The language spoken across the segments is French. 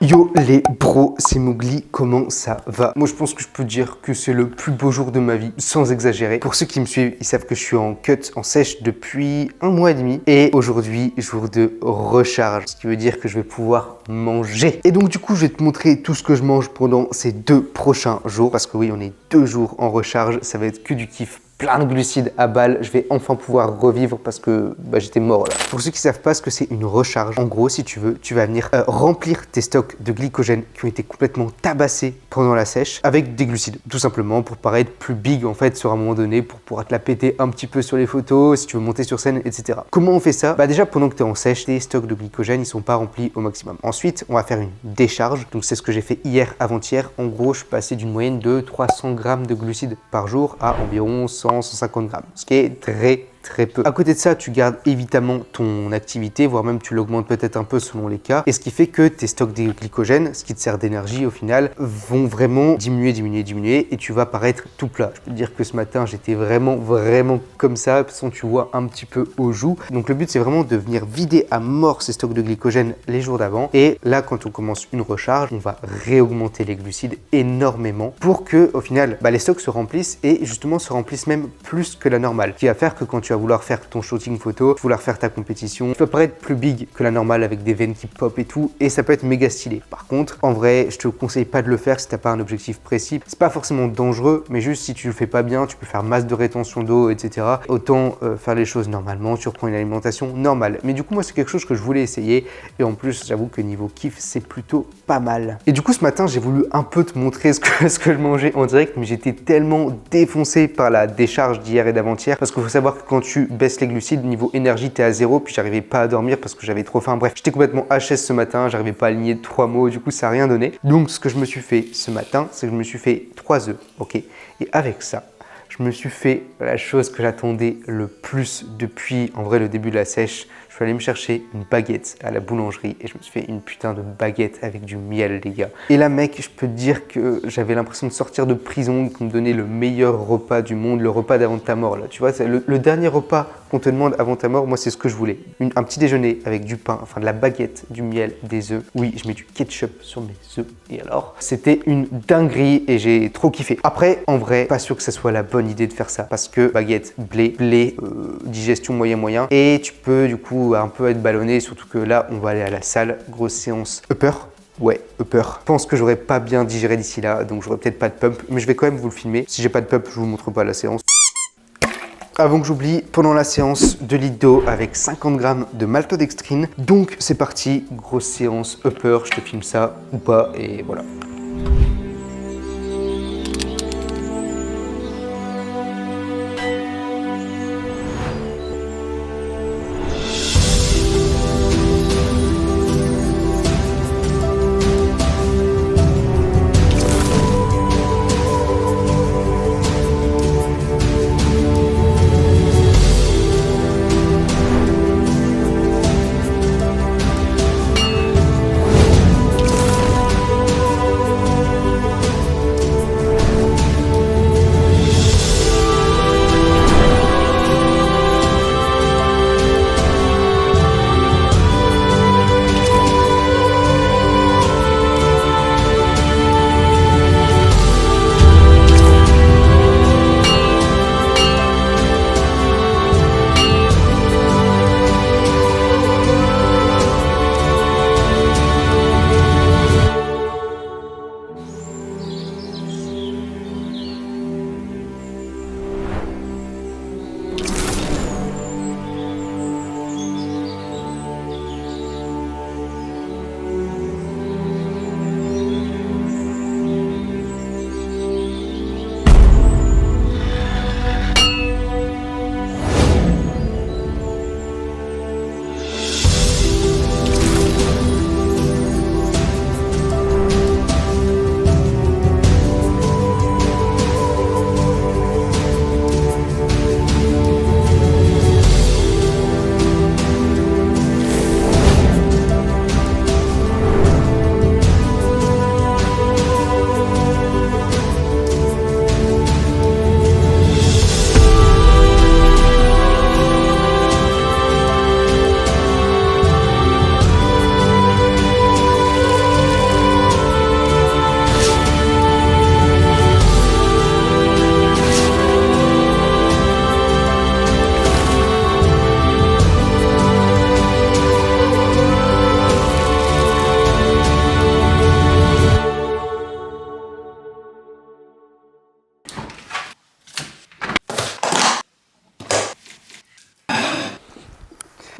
Yo les bros, c'est Mowgli, comment ça va? Moi je pense que je peux dire que c'est le plus beau jour de ma vie, sans exagérer. Pour ceux qui me suivent, ils savent que je suis en cut, en sèche depuis 1 mois et demi. Et aujourd'hui, jour de recharge, ce qui veut dire que je vais pouvoir manger. Et donc du coup, je vais te montrer tout ce que je mange pendant ces 2 prochains jours. Parce que oui, on est 2 jours en recharge, ça va être que du kiff. Plein de glucides à balle, je vais enfin pouvoir revivre parce que j'étais mort là. Pour ceux qui ne savent pas ce que c'est une recharge, en gros si tu veux, tu vas venir remplir tes stocks de glycogène qui ont été complètement tabassés pendant la sèche avec des glucides, tout simplement pour paraître plus big en fait sur un moment donné, pour pouvoir te la péter un petit peu sur les photos, si tu veux monter sur scène, etc. Comment on fait ça? Déjà pendant que tu es en sèche, tes stocks de glycogène ils sont pas remplis au maximum. Ensuite on va faire une décharge, donc c'est ce que j'ai fait hier, avant-hier. En gros je suis passé d'une moyenne de 300 grammes de glucides par jour à environ 150 grammes, ce qui est très peu. À côté de ça, tu gardes évidemment ton activité, voire même tu l'augmentes peut-être un peu selon les cas. Et ce qui fait que tes stocks de glycogène, ce qui te sert d'énergie au final, vont vraiment diminuer et tu vas paraître tout plat. Je peux te dire que ce matin, j'étais vraiment comme ça, de toute façon, tu vois un petit peu aux joues. Donc le but, c'est vraiment de venir vider à mort ces stocks de glycogène les jours d'avant. Et là, quand on commence une recharge, on va réaugmenter les glucides énormément pour que au final, les stocks se remplissent et justement se remplissent même plus que la normale. Ce qui va faire que quand tu vas vouloir faire ton shooting photo, vouloir faire ta compétition, tu vas paraître plus big que la normale avec des veines qui pop et tout, et ça peut être méga stylé. Par contre, en vrai, je te conseille pas de le faire si t'as pas un objectif précis. C'est pas forcément dangereux, mais juste si tu le fais pas bien, tu peux faire masse de rétention d'eau, etc. Autant faire les choses normalement, tu reprends une alimentation normale. Mais du coup, moi, c'est quelque chose que je voulais essayer, et en plus, j'avoue que niveau kiff, c'est plutôt pas mal. Et du coup, ce matin, j'ai voulu un peu te montrer ce que je mangeais en direct, mais j'étais tellement défoncé par la décharge d'hier et d'avant-hier, parce qu'il faut savoir que quand tu baisses les glucides, niveau énergie, t'es à 0, puis j'arrivais pas à dormir parce que j'avais trop faim. Bref, j'étais complètement HS ce matin, j'arrivais pas à aligner 3 mots, du coup, ça a rien donné. Donc, ce que je me suis fait ce matin, c'est que je me suis fait 3 œufs, ok? Et avec ça, je me suis fait la chose que j'attendais le plus depuis, en vrai, le début de la sèche. Je suis allé me chercher une baguette à la boulangerie et je me suis fait une putain de baguette avec du miel, les gars. Et là, mec, je peux te dire que j'avais l'impression de sortir de prison, qu'on me donnait le meilleur repas du monde, le repas d'avant ta mort, là. Tu vois, c'est le dernier repas qu'on te demande avant ta mort, moi, c'est ce que je voulais. Un petit déjeuner avec du pain, enfin de la baguette, du miel, des œufs. Oui, je mets du ketchup sur mes œufs. Et alors, c'était une dinguerie et j'ai trop kiffé. Après, en vrai, pas sûr que ça soit la bonne idée de faire ça parce que baguette, blé, digestion moyen. Et tu peux, du coup, un peu être ballonné, surtout que là on va aller à la salle, grosse séance upper. Ouais, upper. Je pense que j'aurais pas bien digéré d'ici là, donc j'aurais peut-être pas de pump, mais je vais quand même vous le filmer. Si j'ai pas de pump, je vous montre pas la séance. Avant que j'oublie, pendant la séance, 2 litres d'eau avec 50 grammes de maltodextrine. Donc c'est parti, grosse séance upper, je te filme ça ou pas, et voilà.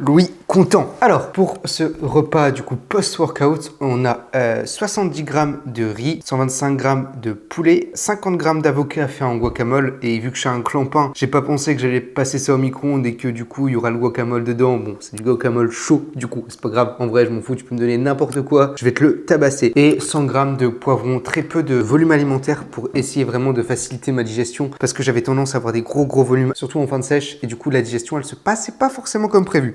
Louis content. Alors, pour ce repas du coup post-workout, on a 70 grammes de riz, 125 grammes de poulet, 50 grammes d'avocat fait en guacamole. Et vu que je suis un clampin, j'ai pas pensé que j'allais passer ça au micro-ondes et que du coup il y aura le guacamole dedans. Bon, c'est du guacamole chaud du coup, c'est pas grave. En vrai, je m'en fous, tu peux me donner n'importe quoi, je vais te le tabasser. Et 100 grammes de poivron, très peu de volume alimentaire pour essayer vraiment de faciliter ma digestion parce que j'avais tendance à avoir des gros volumes, surtout en fin de sèche. Et du coup, la digestion, elle se passait pas forcément comme prévu.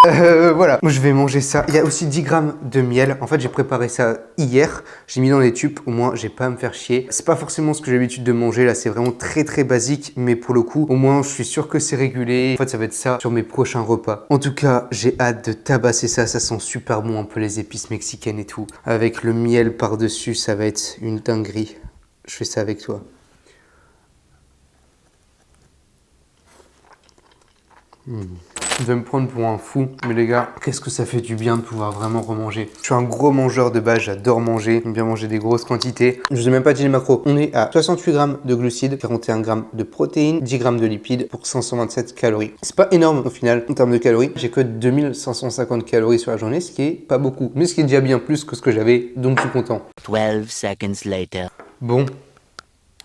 Voilà, je vais manger ça. Il y a aussi 10 grammes de miel. En fait, j'ai préparé ça hier. J'ai mis dans les tubes. Au moins, j'ai pas à me faire chier. C'est pas forcément ce que j'ai l'habitude de manger. Là, c'est vraiment très basique. Mais pour le coup, au moins, je suis sûr que c'est régulé. En fait, ça va être ça sur mes prochains repas. En tout cas, j'ai hâte de tabasser ça. Ça sent super bon, un peu les épices mexicaines et tout. Avec le miel par-dessus, ça va être une dinguerie. Je fais ça avec toi. Je vais me prendre pour un fou, mais les gars, qu'est-ce que ça fait du bien de pouvoir vraiment remanger. Je suis un gros mangeur de base, j'adore manger, j'aime bien manger des grosses quantités. Je vous ai même pas dit les macros. On est à 68 grammes de glucides, 41 grammes de protéines, 10 grammes de lipides pour 527 calories. C'est pas énorme au final en termes de calories. J'ai que 2550 calories sur la journée, ce qui est pas beaucoup, mais ce qui est déjà bien plus que ce que j'avais, donc je suis content. 12 seconds later. Bon.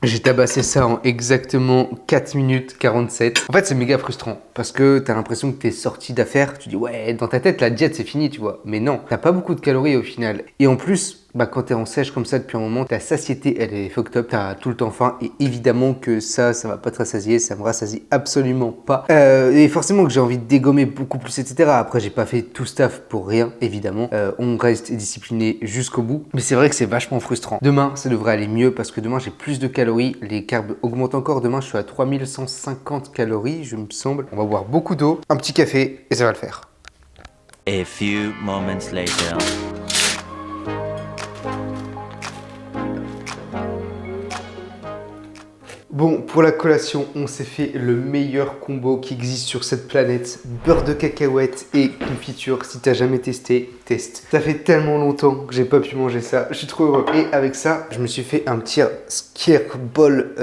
J'ai tabassé ça en exactement 4 minutes 47. En fait, c'est méga frustrant parce que t'as l'impression que t'es sorti d'affaires. Tu dis, ouais, dans ta tête, la diète, c'est fini, tu vois. Mais non, t'as pas beaucoup de calories au final. Et en plus, quand t'es en sèche comme ça depuis un moment, ta satiété, elle est fucked up. T'as tout le temps faim. Et évidemment que ça va pas te rassasier. Ça me rassasie absolument pas. Et forcément que j'ai envie de dégommer beaucoup plus, etc. Après, j'ai pas fait tout ce taf pour rien, évidemment. On reste discipliné jusqu'au bout. Mais c'est vrai que c'est vachement frustrant. Demain, ça devrait aller mieux parce que demain, j'ai plus de calories. Les carbs augmentent encore. Demain, je suis à 3150 calories, je me semble. On va boire beaucoup d'eau, un petit café et ça va le faire. A few moments later. Bon, pour la collation, on s'est fait le meilleur combo qui existe sur cette planète. Beurre de cacahuète et confiture. Si t'as jamais testé, teste. Ça fait tellement longtemps que j'ai pas pu manger ça. Je suis trop heureux. Et avec ça, je me suis fait un petit skyr bol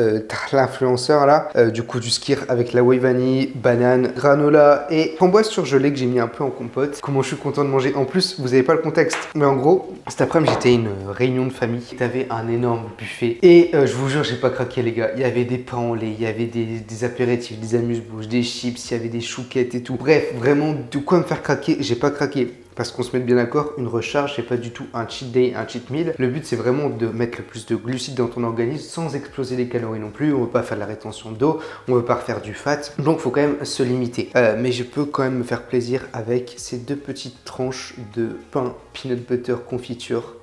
l'influenceur là. Du coup, du skyr avec la whey vanille, banane, granola et framboise surgelée que j'ai mis un peu en compote. Comment je suis content de manger. En plus, vous avez pas le contexte. Mais en gros, cet après-midi, j'étais à une réunion de famille. T'avais un énorme buffet. Et je vous jure, j'ai pas craqué les gars. Il y avait des pains au lait, il y avait des apéritifs, des amuse-bouches, des chips, il y avait des chouquettes et tout. Bref, vraiment de quoi me faire craquer. J'ai pas craqué. Parce qu'on se met bien d'accord, une recharge, c'est pas du tout un cheat day, un cheat meal. Le but, c'est vraiment de mettre le plus de glucides dans ton organisme sans exploser les calories non plus. On veut pas faire de la rétention d'eau, on veut pas refaire du fat. Donc, faut quand même se limiter. Mais je peux quand même me faire plaisir avec ces deux petites tranches de pain peanut butter confiture.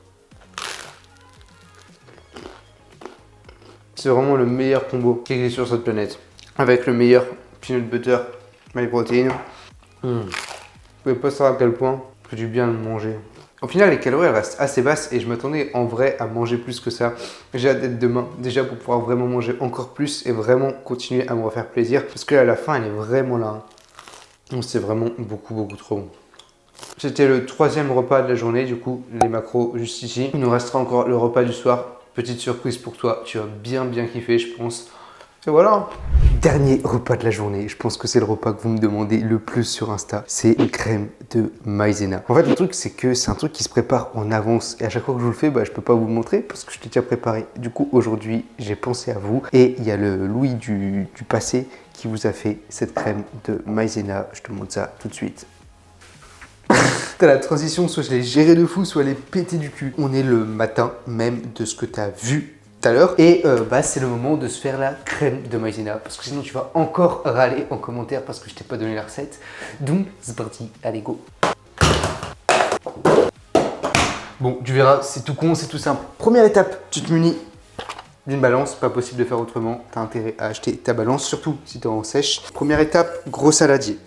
C'est vraiment le meilleur combo qui existe sur cette planète. Avec le meilleur peanut butter, my protein. Vous pouvez pas savoir à quel point ça fait du bien de manger. Au final, les calories elles restent assez basses et je m'attendais en vrai à manger plus que ça. J'ai hâte d'être demain déjà pour pouvoir vraiment manger encore plus et vraiment continuer à me refaire plaisir. Parce que là, la fin, elle est vraiment là. Donc c'est vraiment beaucoup trop bon. C'était le 3e repas de la journée, du coup, les macros juste ici. Il nous restera encore le repas du soir. Petite surprise pour toi, tu vas bien kiffer, je pense. Et voilà. Dernier repas de la journée, je pense que c'est le repas que vous me demandez le plus sur Insta, c'est une crème de maïzena. En fait, le truc, c'est que c'est un truc qui se prépare en avance et à chaque fois que je vous le fais, je peux pas vous le montrer parce que je l'ai déjà préparé. Du coup, aujourd'hui, j'ai pensé à vous et il y a le Louis du passé qui vous a fait cette crème de maïzena. Je te montre ça tout de suite. T'as la transition, soit je l'ai gérée de fou, soit elle est pétée du cul. On est le matin même de ce que t'as vu tout à l'heure. Et c'est le moment de se faire la crème de maïzena. Parce que sinon tu vas encore râler en commentaire parce que je t'ai pas donné la recette. Donc c'est parti, allez go. Bon, tu verras, c'est tout con, c'est tout simple. Première étape, tu te munis d'une balance, pas possible de faire autrement. T'as intérêt à acheter ta balance, surtout si t'es en sèche. Première étape, gros saladier.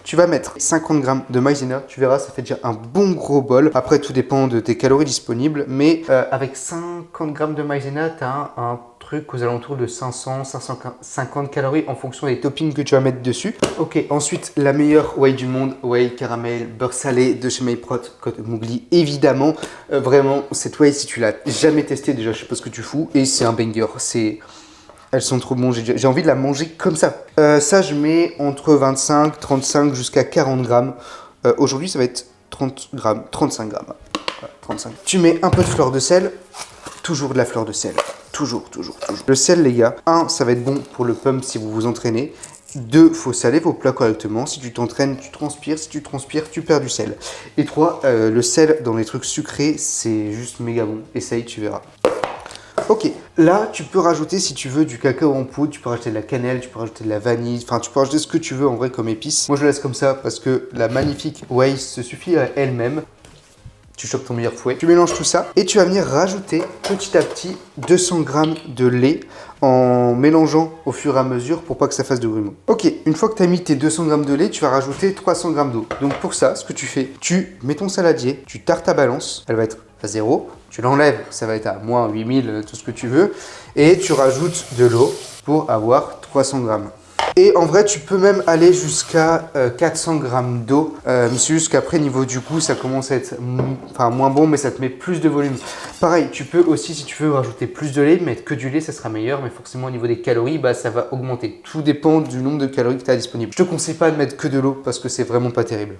Tu vas mettre 50 grammes de maïzena, tu verras, ça fait déjà un bon gros bol. Après, tout dépend de tes calories disponibles, mais avec 50 grammes de maïzena, tu as un truc aux alentours de 500-550 calories en fonction des toppings que tu vas mettre dessus. Ok, ensuite, la meilleure whey du monde, whey caramel, beurre salé de chez Myprot, code Mowgli, évidemment. Vraiment, cette whey, si tu l'as jamais testée, déjà, je sais pas ce que tu fous, et c'est un banger, c'est Elles sont trop bonnes, j'ai envie de la manger comme ça. Ça, je mets entre 25, 35 jusqu'à 40 grammes. Aujourd'hui, ça va être 30 grammes, 35 grammes. Voilà, 35. Tu mets un peu de fleur de sel. Toujours de la fleur de sel. Toujours. Le sel, les gars, 1, ça va être bon pour le pump si vous vous entraînez. 2, faut saler vos plats correctement. Si tu t'entraînes, tu transpires. Si tu transpires, tu perds du sel. Et 3, le sel dans les trucs sucrés, c'est juste méga bon. Essaye, tu verras. Ok, là, tu peux rajouter, si tu veux, du cacao en poudre. Tu peux rajouter de la cannelle, tu peux rajouter de la vanille. Enfin, tu peux rajouter ce que tu veux en vrai comme épice. Moi, je le laisse comme ça parce que la magnifique Waze se suffit à elle-même. Tu chopes ton meilleur fouet. Tu mélanges tout ça et tu vas venir rajouter petit à petit 200 grammes de lait en mélangeant au fur et à mesure pour pas que ça fasse de grumeaux. Ok, une fois que tu as mis tes 200 grammes de lait, tu vas rajouter 300 grammes d'eau. Donc pour ça, ce que tu fais, tu mets ton saladier, tu tartes ta balance, elle va être à 0, tu l'enlèves, ça va être à moins 8000, tout ce que tu veux, et tu rajoutes de l'eau pour avoir 300 grammes. Et en vrai, tu peux même aller jusqu'à 400 grammes d'eau. C'est juste qu'après, niveau du goût, ça commence à être moins bon, mais ça te met plus de volume. Pareil, tu peux aussi, si tu veux, rajouter plus de lait, mettre que du lait, ça sera meilleur. Mais forcément, au niveau des calories, ça va augmenter. Tout dépend du nombre de calories que tu as disponible. Je te conseille pas de mettre que de l'eau parce que c'est vraiment pas terrible.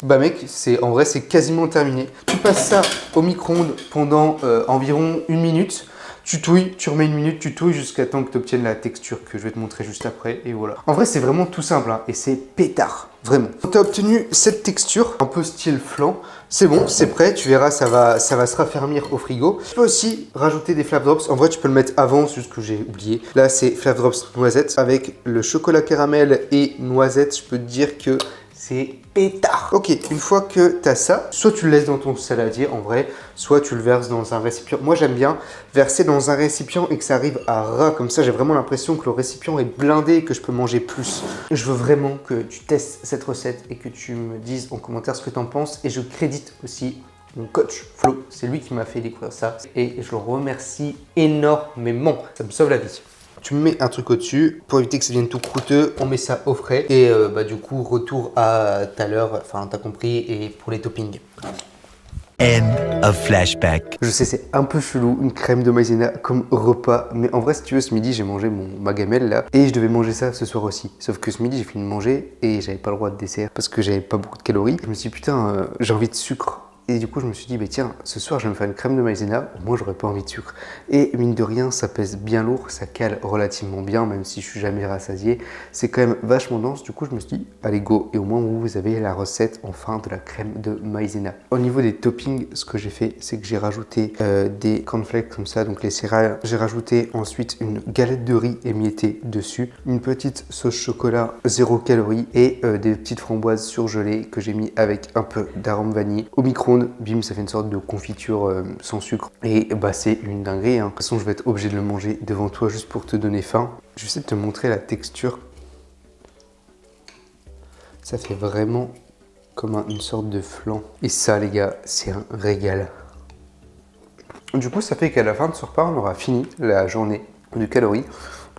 Mec, en vrai, c'est quasiment terminé. Tu passes ça au micro-ondes pendant environ 1 minute. Tu touilles, tu remets 1 minute, tu touilles jusqu'à temps que tu obtiennes la texture que je vais te montrer juste après. Et voilà. En vrai, c'est vraiment tout simple et c'est pétard. Vraiment. Tu as obtenu cette texture, un peu style flan. C'est bon, c'est prêt. Tu verras, ça va se raffermir au frigo. Tu peux aussi rajouter des Flav Drops. En vrai, tu peux le mettre avant, c'est juste que j'ai oublié. Là, c'est Flav Drops noisette avec le chocolat caramel et noisette. Je peux te dire que c'est pétard. Ok, une fois que tu as ça, soit tu le laisses dans ton saladier en vrai, soit tu le verses dans un récipient. Moi, j'aime bien verser dans un récipient et que ça arrive à ras. Comme ça, j'ai vraiment l'impression que le récipient est blindé et que je peux manger plus. Je veux vraiment que tu testes cette recette et que tu me dises en commentaire ce que tu en penses. Et je crédite aussi mon coach Flo. C'est lui qui m'a fait découvrir ça et je le remercie énormément. Ça me sauve la vie. Tu mets un truc au-dessus pour éviter que ça devienne tout croûteux. On met ça au frais. Et du coup, retour à tout à l'heure. Enfin, t'as compris. Et pour les toppings. End of flashback. Je sais, c'est un peu chelou, une crème de maïzena comme repas. Mais en vrai, si tu veux, ce midi, j'ai mangé ma gamelle là. Et je devais manger ça ce soir aussi. Sauf que ce midi, j'ai fini de manger et j'avais pas le droit de dessert parce que j'avais pas beaucoup de calories. Je me suis dit, putain, j'ai envie de sucre. Et du coup, je me suis dit, tiens, ce soir, je vais me faire une crème de maïzena. Au moins, j'aurais pas envie de sucre. Et mine de rien, ça pèse bien lourd, ça cale relativement bien, même si je suis jamais rassasié. C'est quand même vachement dense. Du coup, je me suis dit, allez, go. Et au moins, vous avez la recette, enfin, de la crème de maïzena. Au niveau des toppings, ce que j'ai fait, c'est que j'ai rajouté des cornflakes comme ça, donc les céréales. J'ai rajouté ensuite une galette de riz émiettée dessus, une petite sauce chocolat 0 calories et des petites framboises surgelées que j'ai mis avec un peu d'arôme vanille. Au micro-ondes, bim, ça fait une sorte de confiture sans sucre. Et c'est une dinguerie. De toute façon, je vais être obligé de le manger devant toi juste pour te donner faim. Je vais essayer de te montrer la texture. Ça fait vraiment comme une sorte de flan. Et ça, les gars, c'est un régal. Du coup, ça fait qu'à la fin de ce repas, on aura fini la journée de calories.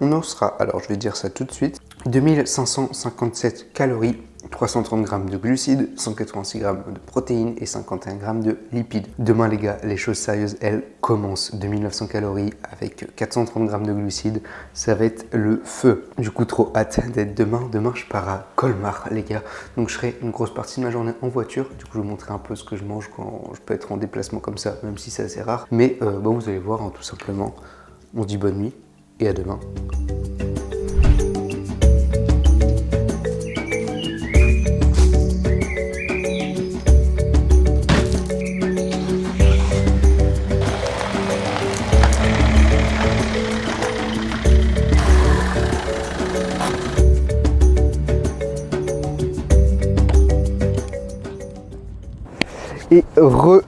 On en sera, alors je vais dire ça tout de suite, 2557 calories, 330 grammes de glucides, 186 grammes de protéines et 51 grammes de lipides. Demain les gars, les choses sérieuses, elles commencent. 2900 calories avec 430 grammes de glucides, ça va être le feu. Du coup, trop hâte d'être demain. Demain, je pars à Colmar les gars. Donc je ferai une grosse partie de ma journée en voiture. Du coup, je vais vous montrer un peu ce que je mange quand je peux être en déplacement comme ça, même si c'est assez rare. Mais vous allez voir, tout simplement. On se dit bonne nuit et à demain. Et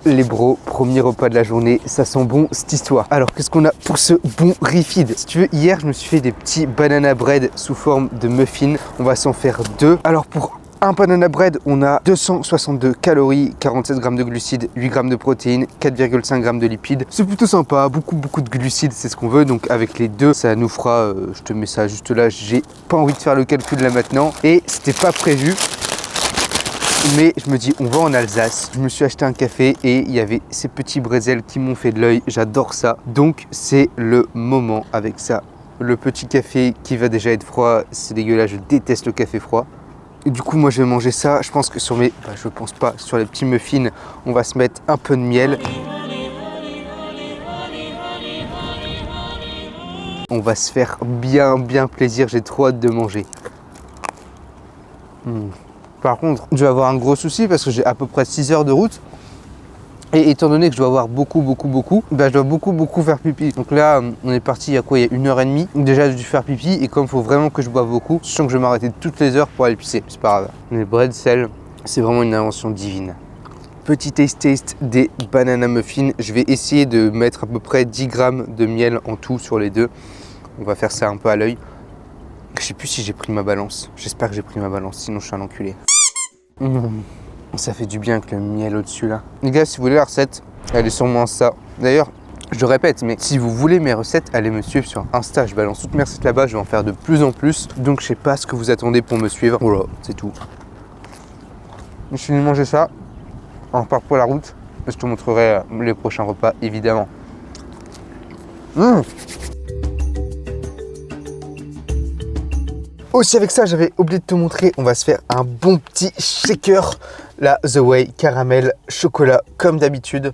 les bros, premier repas de la journée, ça sent bon cette histoire. Alors qu'est-ce qu'on a pour ce bon refeed? Si tu veux, hier je me suis fait des petits banana bread sous forme de muffins. On va s'en faire 2. Alors pour un banana bread, on a 262 calories, 47 grammes de glucides, 8 grammes de protéines, 4,5 grammes de lipides. C'est plutôt sympa, beaucoup de glucides, c'est ce qu'on veut. Donc avec les deux, ça nous fera, je te mets ça juste là, j'ai pas envie de faire le calcul là maintenant. Et c'était pas prévu. Mais je me dis, on va en Alsace. Je me suis acheté un café et il y avait ces petits bretzels qui m'ont fait de l'œil. J'adore ça. Donc, c'est le moment avec ça. le petit café qui va déjà être froid. C'est dégueulasse, je déteste le café froid. Et du coup, moi, je vais manger ça. Je pense que sur mes... je pense pas. Sur les petits muffins, on va se mettre un peu de miel. On va se faire bien plaisir. J'ai trop hâte de manger. Par contre, je vais avoir un gros souci parce que j'ai à peu près 6 heures de route. Et étant donné que je dois avoir beaucoup, je dois beaucoup faire pipi. Donc là, on est parti il y a quoi? Il y a 1h30. Déjà, j'ai dû faire pipi. Et comme il faut vraiment que je boive beaucoup, je sens que je vais m'arrêter toutes les heures pour aller pisser. C'est pas grave. Les bread-sel, c'est vraiment une invention divine. Petit taste des banana muffins. Je vais essayer de mettre à peu près 10 grammes de miel en tout sur les deux. On va faire ça un peu à l'œil. Je sais plus si j'ai pris ma balance. J'espère que j'ai pris ma balance, sinon je suis un enculé. Ça fait du bien avec le miel au-dessus là. Les gars, si vous voulez la recette, elle est sur mon Insta. D'ailleurs, je répète, mais si vous voulez mes recettes, allez me suivre sur Insta. Je balance toutes mes recettes là-bas, je vais en faire de plus en plus. Donc je sais pas ce que vous attendez pour me suivre. Voilà, c'est tout. Je suis venu manger ça. On repart pour la route. Je te montrerai les prochains repas, évidemment. Aussi avec ça, j'avais oublié de te montrer, on va se faire un bon petit shaker. La The Way caramel chocolat comme d'habitude.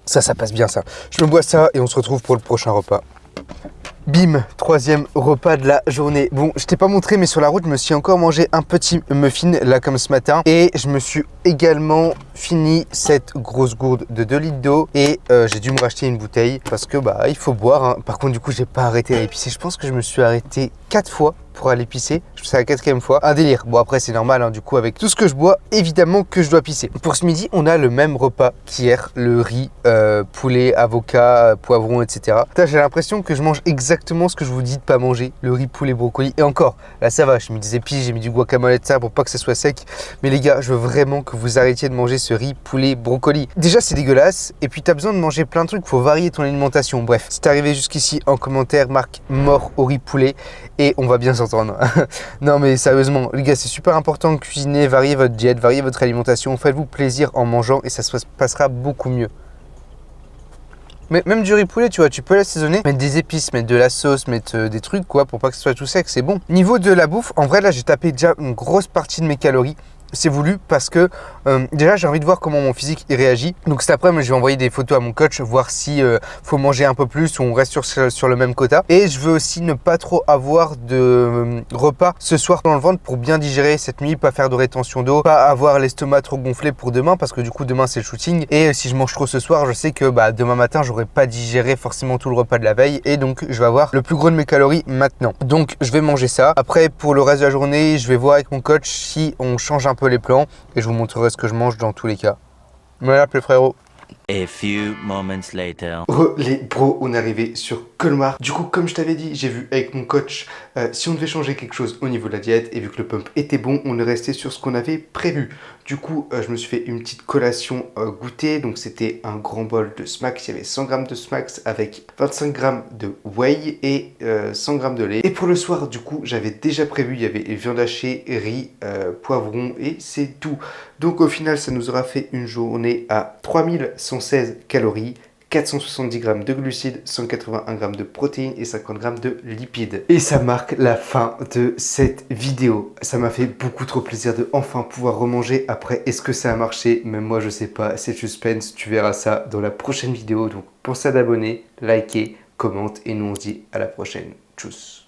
Ça passe bien ça. Je me bois ça et on se retrouve pour le prochain repas. Bim, troisième repas de la journée. Bon, je t'ai pas montré, mais sur la route, je me suis encore mangé un petit muffin, là, comme ce matin. Et je me suis également fini cette grosse gourde de 2 litres d'eau. Et j'ai dû me racheter une bouteille parce que, il faut boire. Hein. Par contre, du coup, j'ai pas arrêté d'aller pisser. Je pense que je me suis arrêté 4 fois pour aller pisser. C'est la 4e fois. Un délire. Bon, après, c'est normal, hein, du coup, avec tout ce que je bois, évidemment que je dois pisser. Pour ce midi, on a le même repas qu'hier. Le riz, poulet, avocat, poivron, etc. J'ai l'impression que je mange exactement ce que je vous dis de pas manger. Le riz, poulet, brocoli. Et encore, là, ça va. J'ai mis des épices, j'ai mis du guacamole et de ça pour pas que ça soit sec. Mais les gars, je veux vraiment que vous arrêtiez de manger ce riz, poulet, brocoli. Déjà, c'est dégueulasse. Et puis, t'as besoin de manger plein de trucs. Faut varier ton alimentation. Bref, si t'es arrivé jusqu'ici, en commentaire, marque mort au riz, poulet. Et on va bien s'entendre. Non mais sérieusement, les gars, c'est super important de cuisiner, varier votre diète, varier votre alimentation. Faites-vous plaisir en mangeant et ça se passera beaucoup mieux. Mais même du riz poulet, tu vois, tu peux l'assaisonner, mettre des épices, mettre de la sauce, mettre des trucs quoi, pour pas que ce soit tout sec, c'est bon. Niveau de la bouffe, en vrai là, j'ai tapé déjà une grosse partie de mes calories. C'est voulu parce que déjà j'ai envie de voir comment mon physique y réagit. Donc cet après-midi je vais envoyer des photos à mon coach, voir si faut manger un peu plus ou on reste sur le même quota. Et je veux aussi ne pas trop avoir de repas ce soir dans le ventre pour bien digérer cette nuit, pas faire de rétention d'eau, pas avoir l'estomac trop gonflé pour demain parce que du coup demain c'est le shooting. Et si je mange trop ce soir, je sais que demain matin j'aurai pas digéré forcément tout le repas de la veille et donc je vais avoir le plus gros de mes calories maintenant. Donc je vais manger ça. Après pour le reste de la journée, je vais voir avec mon coach si on change un peu les plans et je vous montrerai ce que je mange dans tous les cas. Voilà les frérots. A few moments later. Les bros, on est arrivé sur Colmar. Du coup, comme je t'avais dit, j'ai vu avec mon coach si on devait changer quelque chose au niveau de la diète. Et vu que le pump était bon, on est resté sur ce qu'on avait prévu. Du coup, je me suis fait une petite collation goûter. Donc, c'était un grand bol de Smacks. Il y avait 100 grammes de Smacks avec 25 grammes de whey et 100 grammes de lait. Et pour le soir, du coup, j'avais déjà prévu, il y avait viande hachée, riz, poivron et c'est tout. Donc, au final, ça nous aura fait une journée à 3116 calories. 470 grammes de glucides, 181 grammes de protéines et 50 grammes de lipides. Et ça marque la fin de cette vidéo. Ça m'a fait beaucoup trop plaisir de enfin pouvoir remanger. Après, est-ce que ça a marché? Même moi, je sais pas. C'est suspense. Tu verras ça dans la prochaine vidéo. Donc, pense à t'abonner, liker, commente et nous on se dit à la prochaine. Tchuss.